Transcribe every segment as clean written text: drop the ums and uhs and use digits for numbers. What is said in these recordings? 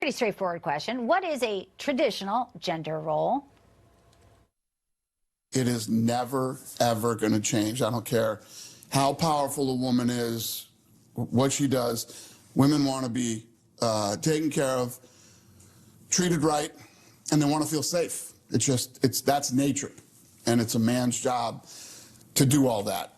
Pretty straightforward question. What is a traditional gender role? It is never, ever going to change. I don't care how powerful a woman is, what she does. Women want to be taken care of, treated right, and they want to feel safe. That's nature, and it's a man's job to do all that.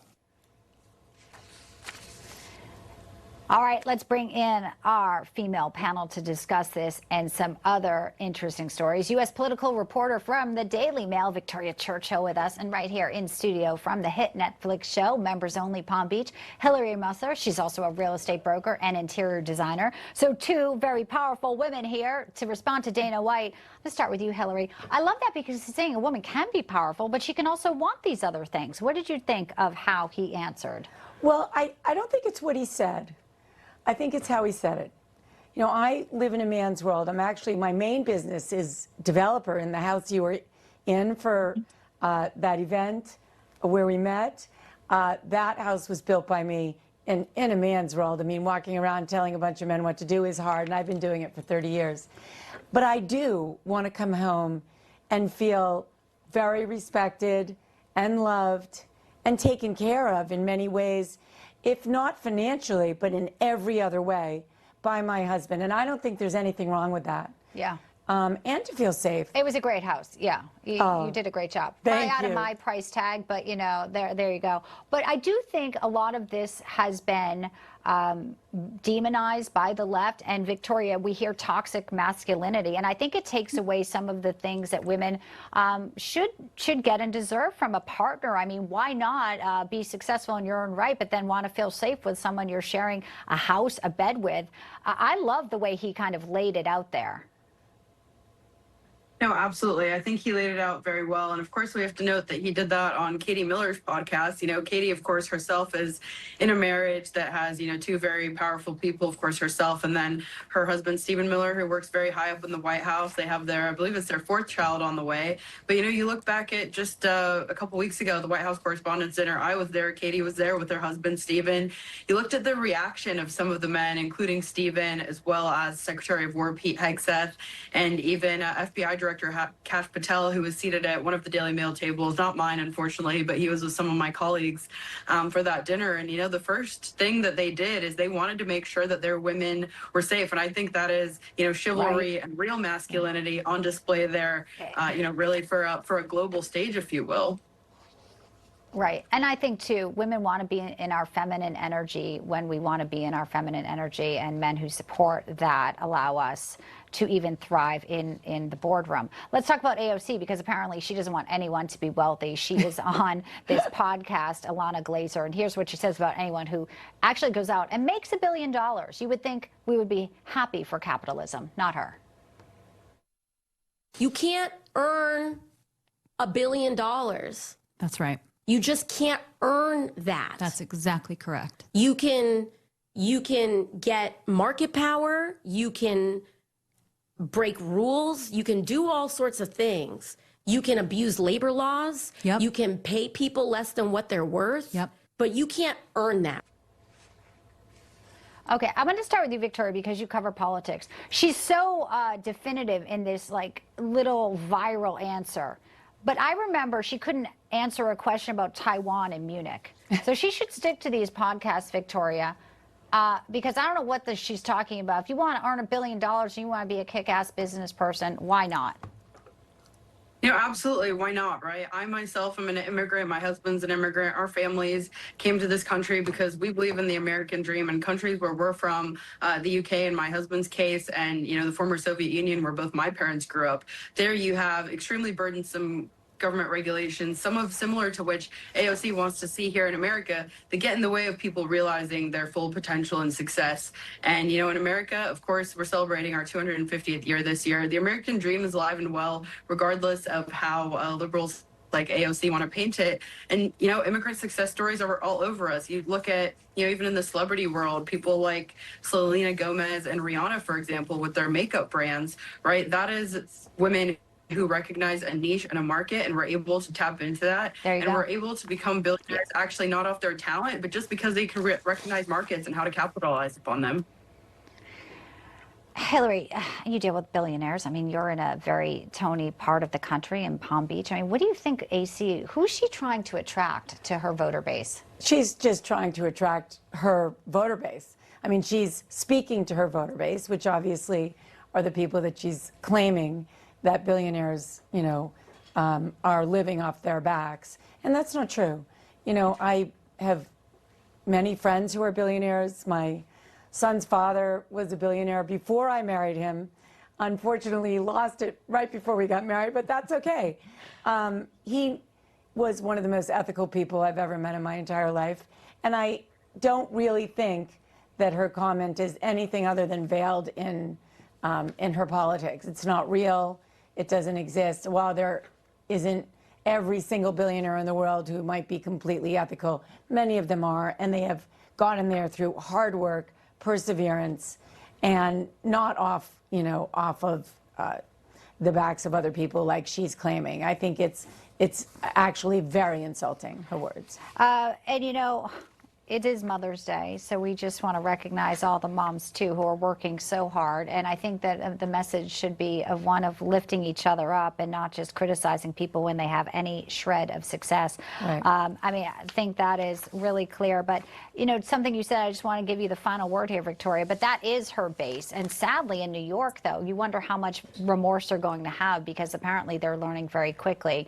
All right, let's bring in our female panel to discuss this and some other interesting stories. U.S. political reporter from the Daily Mail, Victoria Churchill, with us, and right here in studio from the hit Netflix show, Members Only Palm Beach, Hillary Musser. She's also a real estate broker and interior designer. So two very powerful women here to respond to Dana White. Let's start with you, Hillary. I love that because he's saying a woman can be powerful, but she can also want these other things. What did you think of how he answered? Well, I don't think it's what he said. I think it's how he said it. You know, I live in a man's world. My main business is developer in the house you were in for that event where we met. That house was built by me in a man's world. I mean, walking around telling a bunch of men what to do is hard, and I've been doing it for 30 years. But I do want to come home and feel very respected and loved and taken care of in many ways, if not financially, but in every other way, by my husband. And I don't think there's anything wrong with that. Yeah. And to feel safe. It was a great house. Yeah. You did a great job. Thank Probably out you. of my price tag, but you know, there you go. But I do think a lot of this has been demonized by the left. And Victoria, we hear toxic masculinity, and I think it takes away some of the things that women should get and deserve from a partner. I mean, why not be successful in your own right, but then want to feel safe with someone you're sharing a house, a bed with? I love the way he kind of laid it out there. No, absolutely. I think he laid it out very well. And of course, we have to note that he did that on Katie Miller's podcast. You know, Katie, of course, herself is in a marriage that has, you know, two very powerful people, of course, herself, and then her husband, Stephen Miller, who works very high up in the White House. They have I believe it's their fourth child on the way. But, you know, you look back at just a couple weeks ago, the White House Correspondents' Dinner, I was there, Katie was there with her husband, Stephen. You looked at the reaction of some of the men, including Stephen, as well as Secretary of War Pete Hegseth, and even FBI Director Kash Patel, who was seated at one of the Daily Mail tables, not mine, unfortunately, but he was with some of my colleagues for that dinner. And, you know, the first thing that they did is they wanted to make sure that their women were safe. And I think that is, you know, chivalry and real masculinity on display there, you know, really for a global stage, if you will. Right. And I think, too, women want to be in our feminine energy when we want to be in our feminine energy, and men who support that allow us to even thrive in the boardroom. Let's talk about AOC, because apparently she doesn't want anyone to be wealthy. She is on this podcast, Alana Glazer, and here's what she says about anyone who actually goes out and makes $1 billion. You would think we would be happy for capitalism, not her. You can't earn $1 billion. That's right. You just can't earn that. That's exactly correct. You can get market power, you can break rules, you can do all sorts of things. You can abuse labor laws, you can pay people less than what they're worth, but you can't earn that. Okay, I'm going to start with you, Victoria, because you cover politics. She's so definitive in this, like, little viral answer. But I remember she couldn't answer a question about Taiwan in Munich. So she should stick to these podcasts, Victoria, because I don't know what she's talking about. If you want to earn $1 billion and you want to be a kick-ass business person, why not? You know, absolutely. Why not, right? I myself am an immigrant. My husband's an immigrant. Our families came to this country because we believe in the American dream, and countries where we're from, the UK in my husband's case, and, you know, the former Soviet Union where both my parents grew up, there you have extremely burdensome government regulations, similar to which AOC wants to see here in America, that get in the way of people realizing their full potential and success. And, you know, in America, of course, we're celebrating our 250th year this year. The American dream is alive and well, regardless of how liberals like AOC want to paint it. And, you know, immigrant success stories are all over us. You look at, you know, even in the celebrity world, people like Selena Gomez and Rihanna, for example, with their makeup brands, right? That is women who recognize a niche and a market, and we're able to tap into that. And we're able to become billionaires, actually not off their talent, but just because they can recognize markets and how to capitalize upon them. Hillary, you deal with billionaires. I mean, you're in a very Tony part of the country in Palm Beach. I mean, what do you think AC, who's she trying to attract to her voter base? She's just trying to attract her voter base. I mean, she's speaking to her voter base, which obviously are the people that she's claiming that billionaires, are living off their backs. And that's not true. I have many friends who are billionaires. My son's father was a billionaire before I married him. Unfortunately, he lost it right before we got married, but that's okay. He was one of the most ethical people I've ever met in my entire life. And I don't really think that her comment is anything other than veiled in her politics. It's not real. It doesn't exist. While there isn't every single billionaire in the world who might be completely ethical, many of them are, and they have gotten there through hard work, perseverance, and not off of the backs of other people like she's claiming. I think it's actually very insulting, her words. And it is Mother's Day, so we just want to recognize all the moms, too, who are working so hard. And I think that the message should be one of lifting each other up and not just criticizing people when they have any shred of success. Right. I mean, I think that is really clear. But, something you said, I just want to give you the final word here, Victoria, but that is her base. And sadly, in New York, though, you wonder how much remorse they're going to have, because apparently they're learning very quickly.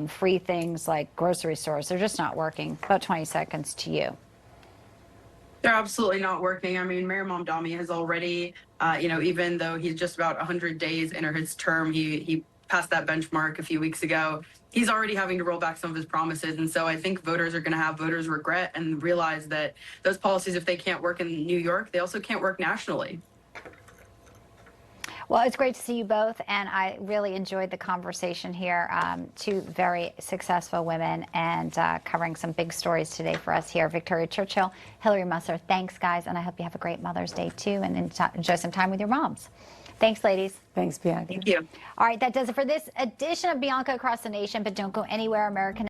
Free things like grocery stores, they're just not working. About 20 seconds to you. They're absolutely not working. I mean, Mayor Mamdani has already, even though he's just about 100 days into his term, he passed that benchmark a few weeks ago. He's already having to roll back some of his promises. And so I think voters are going to have voters regret and realize that those policies, if they can't work in New York, they also can't work nationally. Well, it's great to see you both, and I really enjoyed the conversation here. Two very successful women, and covering some big stories today for us here. Victoria Churchill, Hillary Musser, thanks, guys, and I hope you have a great Mother's Day, too, and enjoy some time with your moms. Thanks, ladies. Thanks, Bianca. Thank you. All right, that does it for this edition of Bianca Across the Nation, but don't go anywhere, American.